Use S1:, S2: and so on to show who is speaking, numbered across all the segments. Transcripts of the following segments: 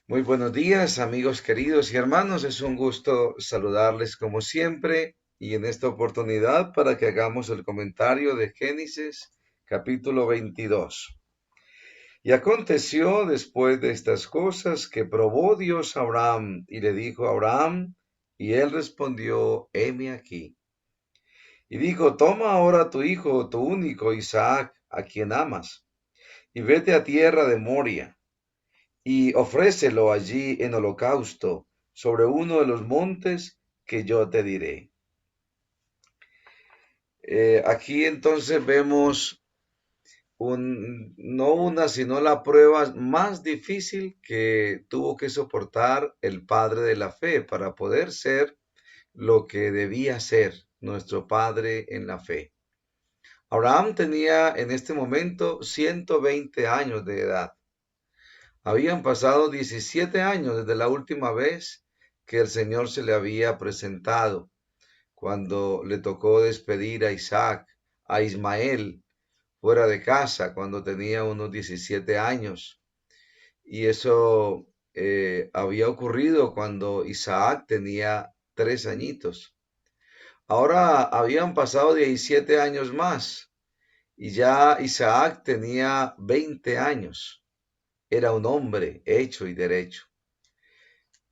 S1: Muy buenos días, amigos queridos y hermanos. Es un gusto saludarles como siempre y en esta oportunidad para que hagamos el comentario de Génesis capítulo 22. Y aconteció después de estas cosas que probó Dios a Abraham y le dijo a Abraham, y él respondió, heme aquí. Y dijo, toma ahora tu hijo, tu único Isaac, a quien amas, y vete a tierra de Moria y ofrécelo allí en holocausto sobre uno de los montes que yo te diré. Aquí entonces vemos no una, sino la prueba más difícil que tuvo que soportar el padre de la fe para poder ser lo que debía ser nuestro padre en la fe. Abraham tenía en este momento 120 años de edad. Habían pasado 17 años desde la última vez que el Señor se le había presentado, cuando le tocó despedir a Isaac, a Ismael, fuera de casa, cuando tenía unos 17 años. Y eso había ocurrido cuando Isaac tenía 3 añitos. Ahora habían pasado 17 años más y ya Isaac tenía 20 años. Era un hombre hecho y derecho.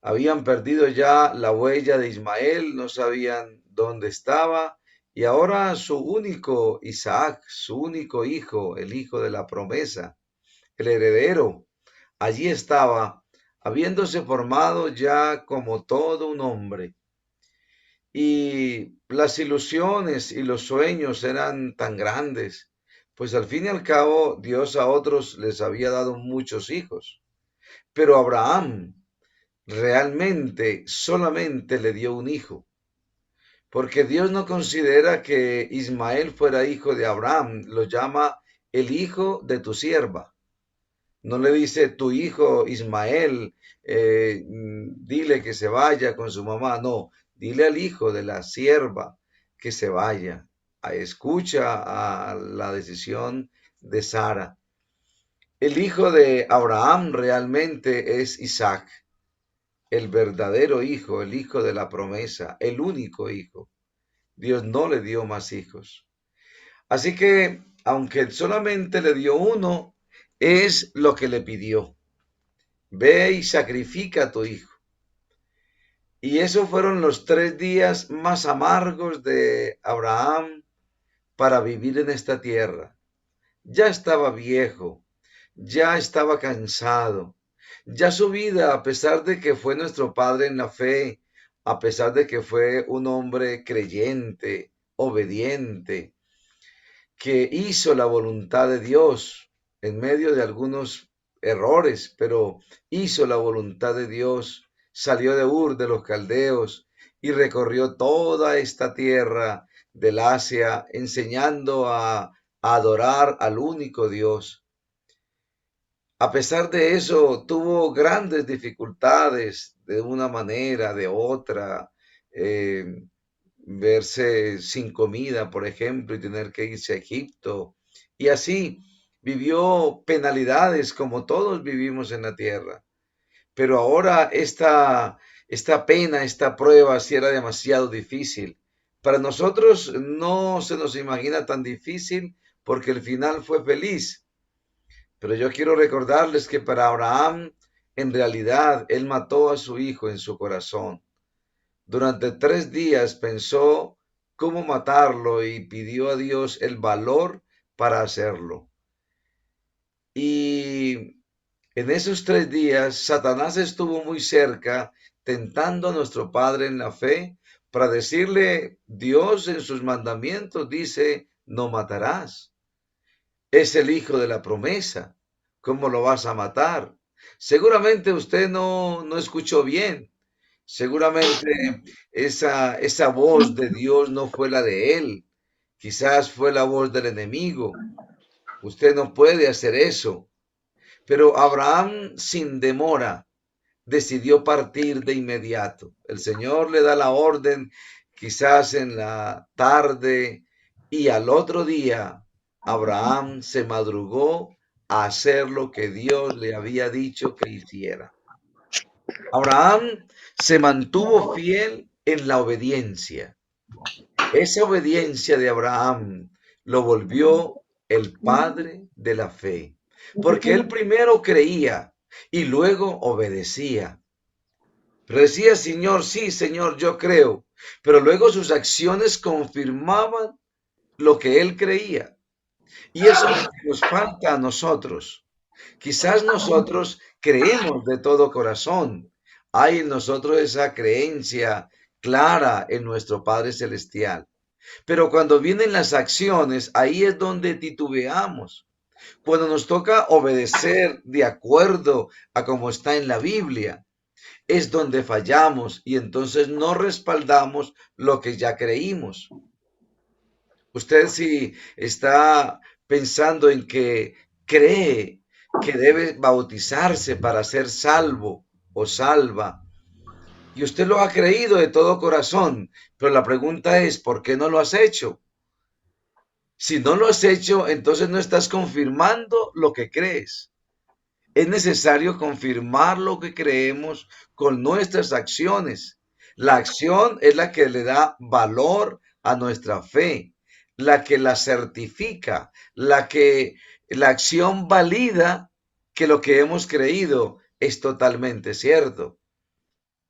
S1: Habían perdido ya la huella de Ismael, no sabían dónde estaba, y ahora su único Isaac, su único hijo, el hijo de la promesa, el heredero, allí estaba, habiéndose formado ya como todo un hombre. Y las ilusiones y los sueños eran tan grandes, pues al fin y al cabo Dios a otros les había dado muchos hijos. Pero Abraham realmente solamente le dio un hijo, porque Dios no considera que Ismael fuera hijo de Abraham, lo llama el hijo de tu sierva. No le dice tu hijo Ismael, dile que se vaya con su mamá, no, dile al hijo de la sierva que se vaya. Escucha a la decisión de Sara. El hijo de Abraham realmente es Isaac, el verdadero hijo, el hijo de la promesa, el único hijo. Dios no le dio más hijos. Así que, aunque solamente le dio uno, es lo que le pidió. Ve y sacrifica a tu hijo. Y esos fueron los 3 días más amargos de Abraham para vivir en esta tierra. Ya estaba viejo, ya estaba cansado, ya su vida, a pesar de que fue nuestro padre en la fe, a pesar de que fue un hombre creyente, obediente, que hizo la voluntad de Dios en medio de algunos errores, pero hizo la voluntad de Dios, salió de Ur de los Caldeos y recorrió toda esta tierra del Asia, enseñando a adorar al único Dios. A pesar de eso, tuvo grandes dificultades de una manera, de otra, eh, verse sin comida, por ejemplo, y tener que irse a Egipto. Y así vivió penalidades como todos vivimos en la tierra. Pero ahora esta pena, esta prueba, sí era demasiado difícil. Para nosotros no se nos imagina tan difícil porque el final fue feliz. Pero yo quiero recordarles que para Abraham, en realidad, él mató a su hijo en su corazón. Durante 3 días pensó cómo matarlo y pidió a Dios el valor para hacerlo. Y en esos 3 días, Satanás estuvo muy cerca, tentando a nuestro Padre en la fe, para decirle, Dios en sus mandamientos dice, no matarás. Es el hijo de la promesa. ¿Cómo lo vas a matar? Seguramente usted no escuchó bien. Seguramente esa voz de Dios no fue la de él. Quizás fue la voz del enemigo. Usted no puede hacer eso. Pero Abraham, sin demora, decidió partir de inmediato. El Señor le da la orden, quizás en la tarde, y al otro día Abraham se madrugó a hacer lo que Dios le había dicho que hiciera. Abraham se mantuvo fiel en la obediencia. Esa obediencia de Abraham lo volvió el padre de la fe, porque él primero creía y luego obedecía. Pero decía, Señor, sí, Señor, yo creo, pero luego sus acciones confirmaban lo que él creía. Y eso es lo que nos falta a nosotros. Quizás nosotros creemos de todo corazón. Hay en nosotros esa creencia clara en nuestro Padre Celestial. Pero cuando vienen las acciones, ahí es donde titubeamos. Cuando nos toca obedecer de acuerdo a como está en la Biblia, es donde fallamos y entonces no respaldamos lo que ya creímos. Usted si está pensando en que cree que debe bautizarse para ser salvo o salva, y usted lo ha creído de todo corazón, pero la pregunta es, ¿por qué no lo has hecho? Si no lo has hecho, entonces no estás confirmando lo que crees. Es necesario confirmar lo que creemos con nuestras acciones. La acción es la que le da valor a nuestra fe, la que la certifica, la acción valida que lo que hemos creído es totalmente cierto.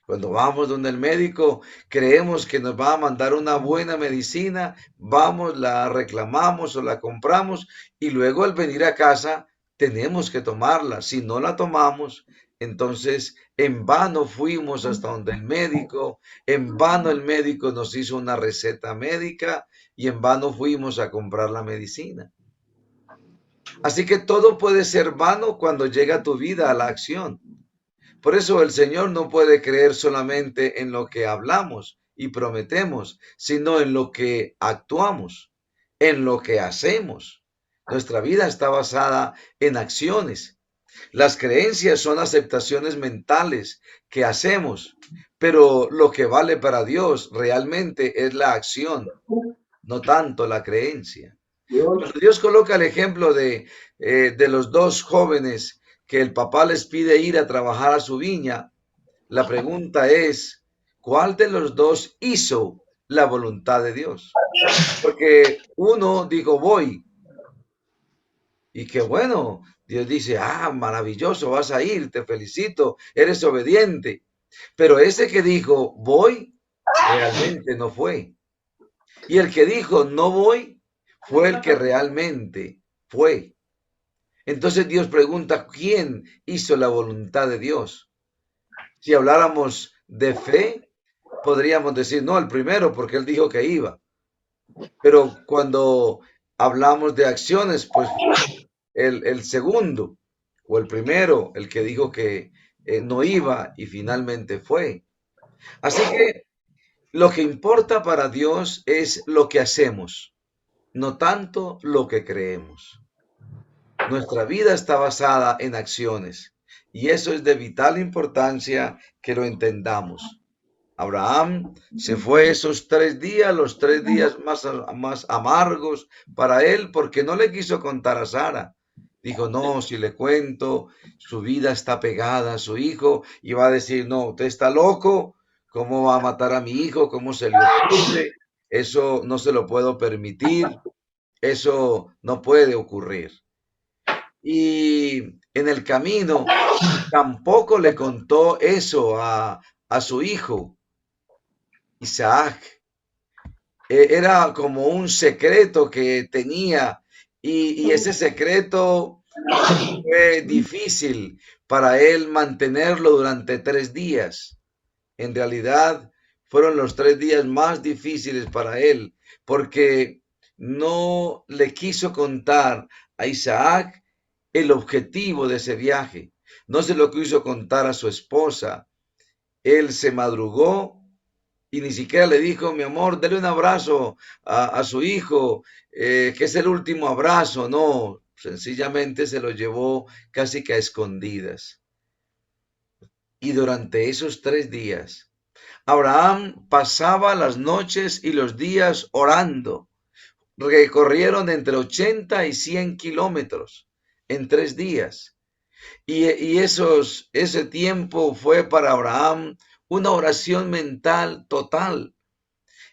S1: Cuando vamos donde el médico, creemos que nos va a mandar una buena medicina, vamos, la reclamamos o la compramos y luego al venir a casa tenemos que tomarla. Si no la tomamos, entonces en vano fuimos hasta donde el médico, en vano el médico nos hizo una receta médica y en vano fuimos a comprar la medicina. Así que todo puede ser vano cuando llega tu vida a la acción. Por eso el Señor no puede creer solamente en lo que hablamos y prometemos, sino en lo que actuamos, en lo que hacemos. Nuestra vida está basada en acciones. Las creencias son aceptaciones mentales que hacemos, pero lo que vale para Dios realmente es la acción, no tanto la creencia. Cuando Dios coloca el ejemplo de los dos jóvenes que el papá les pide ir a trabajar a su viña, la pregunta es, ¿cuál de los dos hizo la voluntad de Dios? Porque uno dijo, voy, y qué bueno, Dios dice, ah, maravilloso, vas a ir, te felicito, eres obediente. Pero ese que dijo, voy, realmente no fue. Y el que dijo, no voy, fue el que realmente fue. Entonces Dios pregunta, ¿quién hizo la voluntad de Dios? Si habláramos de fe, podríamos decir, no, el primero, porque él dijo que iba. Pero cuando hablamos de acciones, pues el segundo o el primero, el que dijo que no iba y finalmente fue. Así que lo que importa para Dios es lo que hacemos, no tanto lo que creemos. Nuestra vida está basada en acciones y eso es de vital importancia que lo entendamos. Abraham se fue esos 3 días, los 3 días más amargos para él, porque no le quiso contar a Sara. Dijo, no, si le cuento, su vida está pegada a su hijo y va a decir, no, usted está loco, ¿cómo va a matar a mi hijo? ¿Cómo se le ocurre? Eso no se lo puedo permitir, eso no puede ocurrir. Y en el camino tampoco le contó eso a su hijo, Isaac. Era como un secreto que tenía y ese secreto fue difícil para él mantenerlo durante 3 días. En realidad fueron los 3 días más difíciles para él porque no le quiso contar a Isaac el objetivo de ese viaje. No se lo quiso contar a su esposa. Él se madrugó y ni siquiera le dijo, mi amor, dale un abrazo a su hijo, que es el último abrazo. No, sencillamente se lo llevó casi que a escondidas. Y durante esos 3 días, Abraham pasaba las noches y los días orando. Recorrieron entre 80 y 100 kilómetros en 3 días. Ese tiempo fue para Abraham una oración mental total.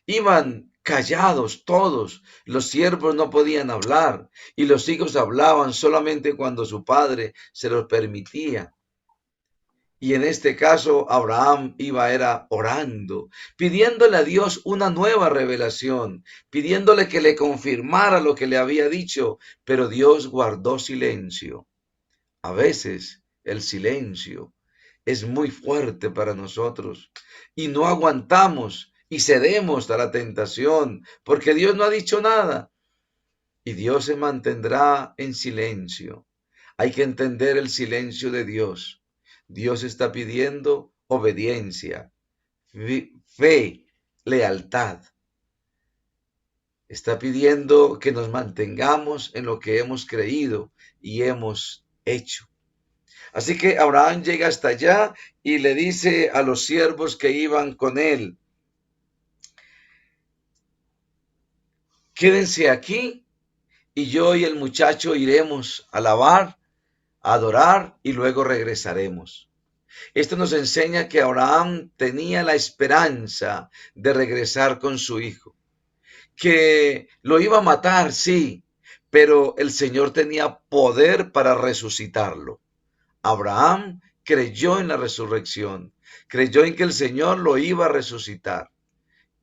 S1: Iban callados todos, los siervos no podían hablar y los hijos hablaban solamente cuando su padre se los permitía. Y en este caso, Abraham era orando, pidiéndole a Dios una nueva revelación, pidiéndole que le confirmara lo que le había dicho, pero Dios guardó silencio. A veces el silencio es muy fuerte para nosotros y no aguantamos y cedemos a la tentación porque Dios no ha dicho nada y Dios se mantendrá en silencio. Hay que entender el silencio de Dios. Dios está pidiendo obediencia, fe, lealtad. Está pidiendo que nos mantengamos en lo que hemos creído y hemos hecho. Así que Abraham llega hasta allá y le dice a los siervos que iban con él, quédense aquí y yo y el muchacho iremos a lavar, a adorar y luego regresaremos. Esto nos enseña que Abraham tenía la esperanza de regresar con su hijo, que lo iba a matar, sí, pero el Señor tenía poder para resucitarlo. Abraham creyó en la resurrección, creyó en que el Señor lo iba a resucitar.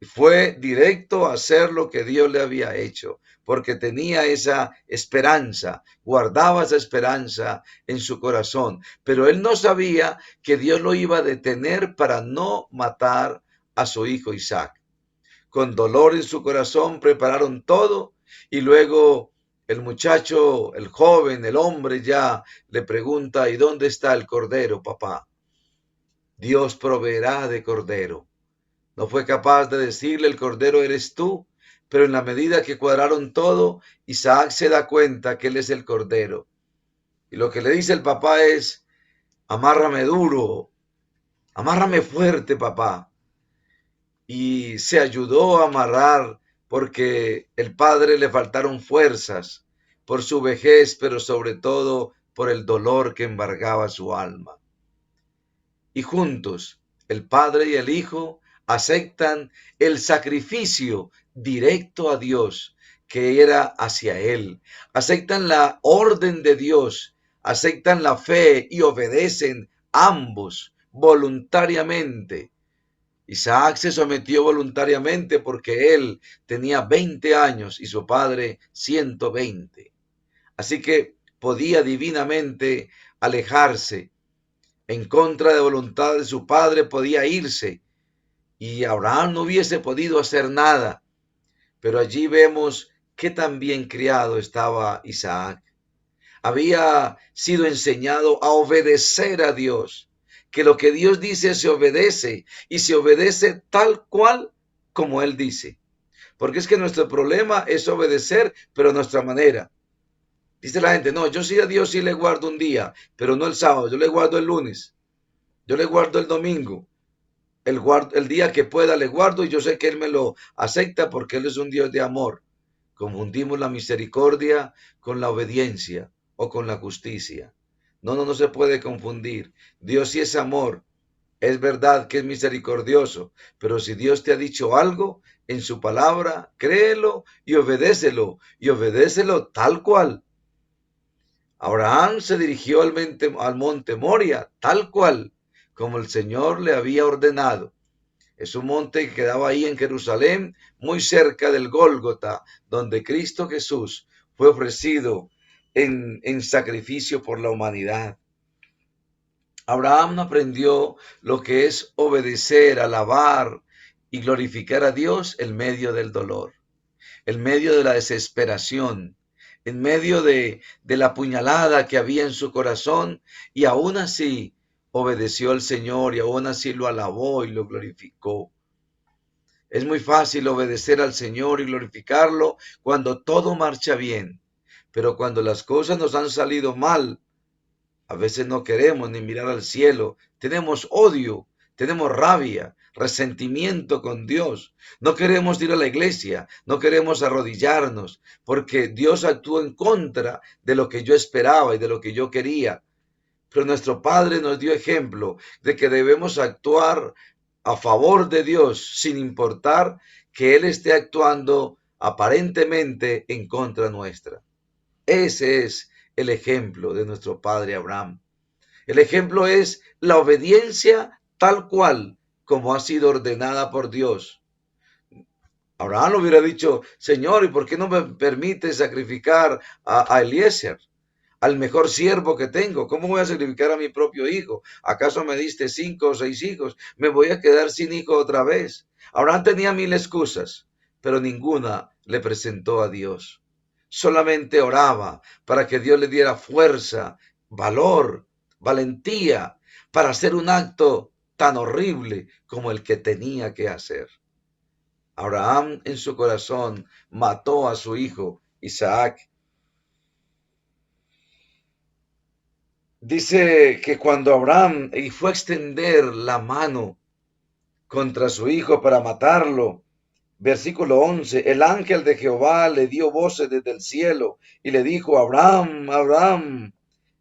S1: Y fue directo a hacer lo que Dios le había hecho, porque tenía esa esperanza, guardaba esa esperanza en su corazón. Pero él no sabía que Dios lo iba a detener para no matar a su hijo Isaac. Con dolor en su corazón prepararon todo y luego el muchacho, el joven, el hombre ya le pregunta, ¿y dónde está el cordero, papá? Dios proveerá de cordero. No fue capaz de decirle, el cordero eres tú, pero en la medida que cuadraron todo, Isaac se da cuenta que él es el cordero. Y lo que le dice el papá es, amárrame duro, amárrame fuerte, papá. Y se ayudó a amarrar porque el padre le faltaron fuerzas por su vejez, pero sobre todo por el dolor que embargaba su alma. Y juntos, el padre y el hijo aceptan el sacrificio directo a Dios que era hacia él. Aceptan la orden de Dios, aceptan la fe y obedecen ambos voluntariamente. Isaac se sometió voluntariamente porque él tenía 20 años y su padre 120. Así que podía divinamente alejarse en contra de voluntad de su padre, podía irse y Abraham no hubiese podido hacer nada. Pero allí vemos que tan bien criado estaba Isaac. Había sido enseñado a obedecer a Dios, que lo que Dios dice se obedece y se obedece tal cual como Él dice. Porque es que nuestro problema es obedecer, pero a nuestra manera. Dice la gente, no, yo sí a Dios sí le guardo un día, pero no el sábado, yo le guardo el lunes, yo le guardo el domingo, el día que pueda le guardo y yo sé que Él me lo acepta porque Él es un Dios de amor. Confundimos la misericordia con la obediencia o con la justicia. No, no se puede confundir. Dios sí es amor. Es verdad que es misericordioso, pero si Dios te ha dicho algo en su palabra, créelo y obedécelo tal cual. Abraham se dirigió al monte Moria, tal cual como el Señor le había ordenado. Es un monte que quedaba ahí en Jerusalén, muy cerca del Gólgota, donde Cristo Jesús fue ofrecido en sacrificio por la humanidad. Abraham aprendió lo que es obedecer, alabar y glorificar a Dios en medio del dolor, en medio de la desesperación, en medio de la puñalada que había en su corazón, y aún así obedeció al Señor y aún así lo alabó y lo glorificó. Es muy fácil obedecer al Señor y glorificarlo cuando todo marcha bien, pero cuando las cosas nos han salido mal, a veces no queremos ni mirar al cielo, tenemos odio, tenemos rabia, resentimiento con Dios. No queremos ir a la iglesia, no queremos arrodillarnos, porque Dios actuó en contra de lo que yo esperaba y de lo que yo quería. Pero nuestro Padre nos dio ejemplo de que debemos actuar a favor de Dios sin importar que Él esté actuando aparentemente en contra nuestra. Ese es el ejemplo de nuestro Padre Abraham. El ejemplo es la obediencia tal cual como ha sido ordenada por Dios. Abraham hubiera dicho, Señor, ¿y por qué no me permite sacrificar a Eliezer, al mejor siervo que tengo? ¿Cómo voy a sacrificar a mi propio hijo? ¿Acaso me diste 5 o 6 hijos? ¿Me voy a quedar sin hijo otra vez? Abraham tenía 1000 excusas, pero ninguna le presentó a Dios. Solamente oraba para que Dios le diera fuerza, valor, valentía para hacer un acto tan horrible como el que tenía que hacer. Abraham en su corazón mató a su hijo Isaac. Dice que cuando Abraham fue a extender la mano contra su hijo para matarlo, versículo 11, el ángel de Jehová le dio voces desde el cielo y le dijo, Abraham, Abraham.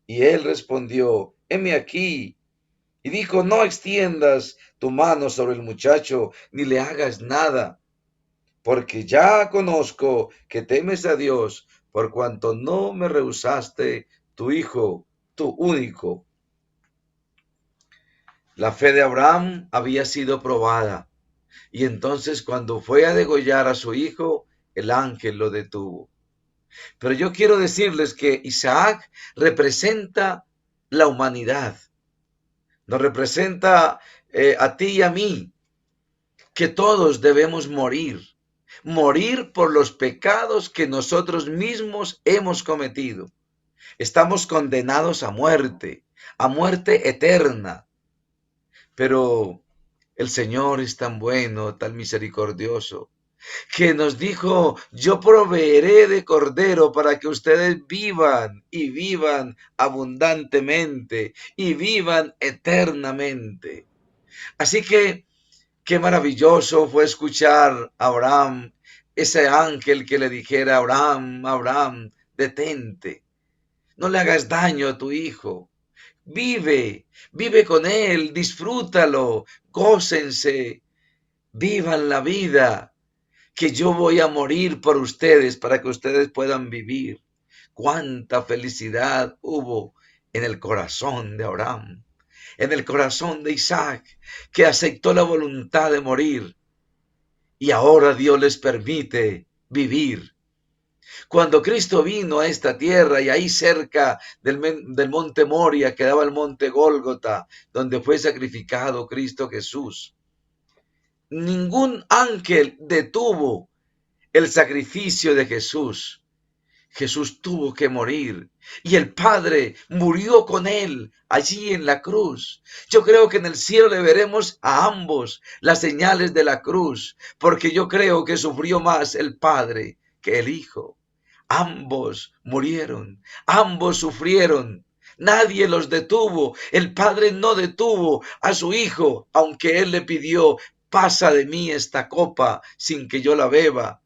S1: Y él respondió, heme aquí. Y dijo, no extiendas tu mano sobre el muchacho, ni le hagas nada, porque ya conozco que temes a Dios, por cuanto no me rehusaste tu hijo, tu único. La fe de Abraham había sido probada, y entonces cuando fue a degollar a su hijo, el ángel lo detuvo. Pero yo quiero decirles que Isaac representa la humanidad, nos representa a ti y a mí, que todos debemos morir por los pecados que nosotros mismos hemos cometido. Estamos condenados a muerte eterna. Pero el Señor es tan bueno, tan misericordioso, que nos dijo, yo proveeré de cordero para que ustedes vivan y vivan abundantemente y vivan eternamente. Así que qué maravilloso fue escuchar a Abraham, ese ángel que le dijera, Abraham, Abraham, detente, no le hagas daño a tu hijo. Vive con él, disfrútalo, gócense, vivan la vida, que yo voy a morir por ustedes para que ustedes puedan vivir. Cuánta felicidad hubo en el corazón de Abraham, en el corazón de Isaac, que aceptó la voluntad de morir. Y ahora Dios les permite vivir. Cuando Cristo vino a esta tierra y ahí cerca del monte Moria quedaba el monte Gólgota, donde fue sacrificado Cristo Jesús, ningún ángel detuvo el sacrificio de Jesús. Jesús tuvo que morir y el Padre murió con él allí en la cruz. Yo creo que en el cielo le veremos a ambos las señales de la cruz, porque yo creo que sufrió más el Padre que el Hijo. Ambos murieron, ambos sufrieron. Nadie los detuvo. El Padre no detuvo a su Hijo, aunque Él le pidió, pasa de mí esta copa sin que yo la beba.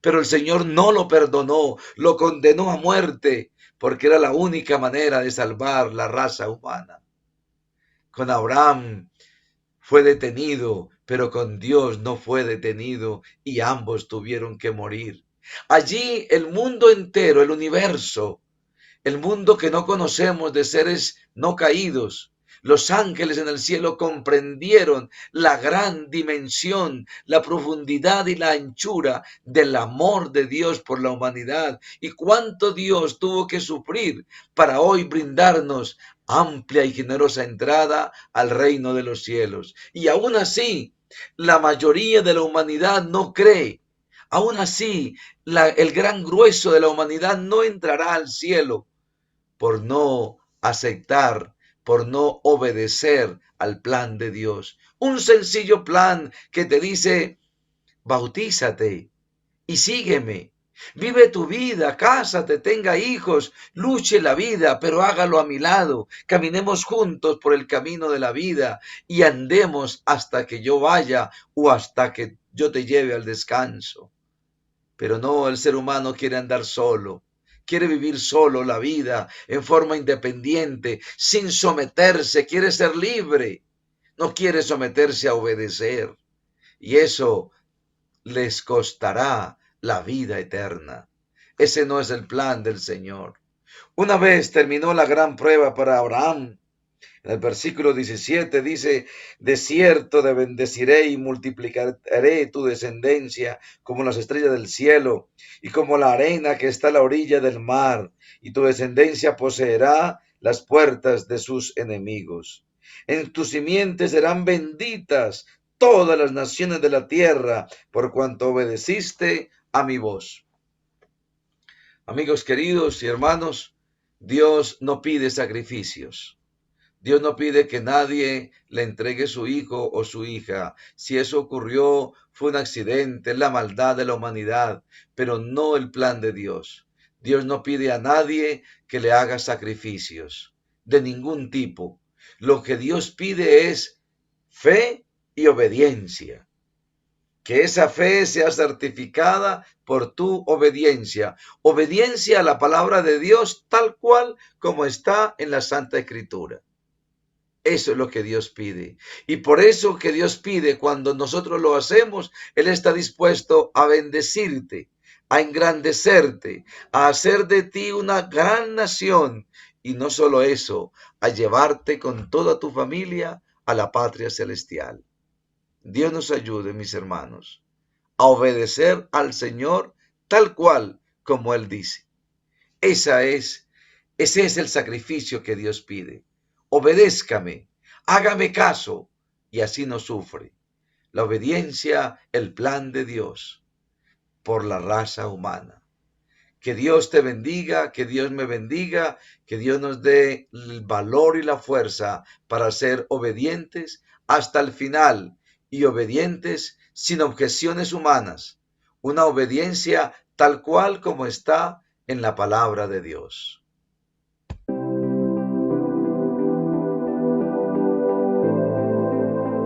S1: Pero el Señor no lo perdonó, lo condenó a muerte, porque era la única manera de salvar la raza humana. Con Abraham fue detenido, pero con Dios no fue detenido y ambos tuvieron que morir. Allí el mundo entero, el universo, el mundo que no conocemos de seres no caídos, los ángeles en el cielo comprendieron la gran dimensión, la profundidad y la anchura del amor de Dios por la humanidad y cuánto Dios tuvo que sufrir para hoy brindarnos amplia y generosa entrada al reino de los cielos. Y aún así, la mayoría de la humanidad no cree. Aún así, el gran grueso de la humanidad no entrará al cielo por no aceptar, por no obedecer al plan de Dios. Un sencillo plan que te dice, bautízate y sígueme. Vive tu vida, cásate, tenga hijos, luche la vida, pero hágalo a mi lado. Caminemos juntos por el camino de la vida y andemos hasta que yo vaya o hasta que yo te lleve al descanso. Pero no, el ser humano quiere andar solo, quiere vivir solo la vida en forma independiente, sin someterse, quiere ser libre, no quiere someterse a obedecer. Y eso les costará la vida eterna. Ese no es el plan del Señor. Una vez terminó la gran prueba para Abraham, en el versículo 17 dice, de cierto te bendeciré y multiplicaré tu descendencia como las estrellas del cielo y como la arena que está a la orilla del mar, y tu descendencia poseerá las puertas de sus enemigos. En tu simiente serán benditas todas las naciones de la tierra, por cuanto obedeciste a mi voz. Amigos queridos y hermanos, Dios no pide sacrificios. Dios no pide que nadie le entregue su hijo o su hija. Si eso ocurrió, fue un accidente, la maldad de la humanidad, pero no el plan de Dios. Dios no pide a nadie que le haga sacrificios de ningún tipo. Lo que Dios pide es fe y obediencia. Que esa fe sea certificada por tu obediencia. Obediencia a la palabra de Dios tal cual como está en la Santa Escritura. Eso es lo que Dios pide. Y por eso que Dios pide, cuando nosotros lo hacemos, Él está dispuesto a bendecirte, a engrandecerte, a hacer de ti una gran nación. Y no solo eso, a llevarte con toda tu familia a la patria celestial. Dios nos ayude, mis hermanos, a obedecer al Señor tal cual como Él dice. Ese es el sacrificio que Dios pide. Obedézcame, hágame caso, y así no sufre. La obediencia, el plan de Dios por la raza humana. Que Dios te bendiga, que Dios me bendiga, que Dios nos dé el valor y la fuerza para ser obedientes hasta el final y obedientes sin objeciones humanas. Una obediencia tal cual como está en la palabra de Dios.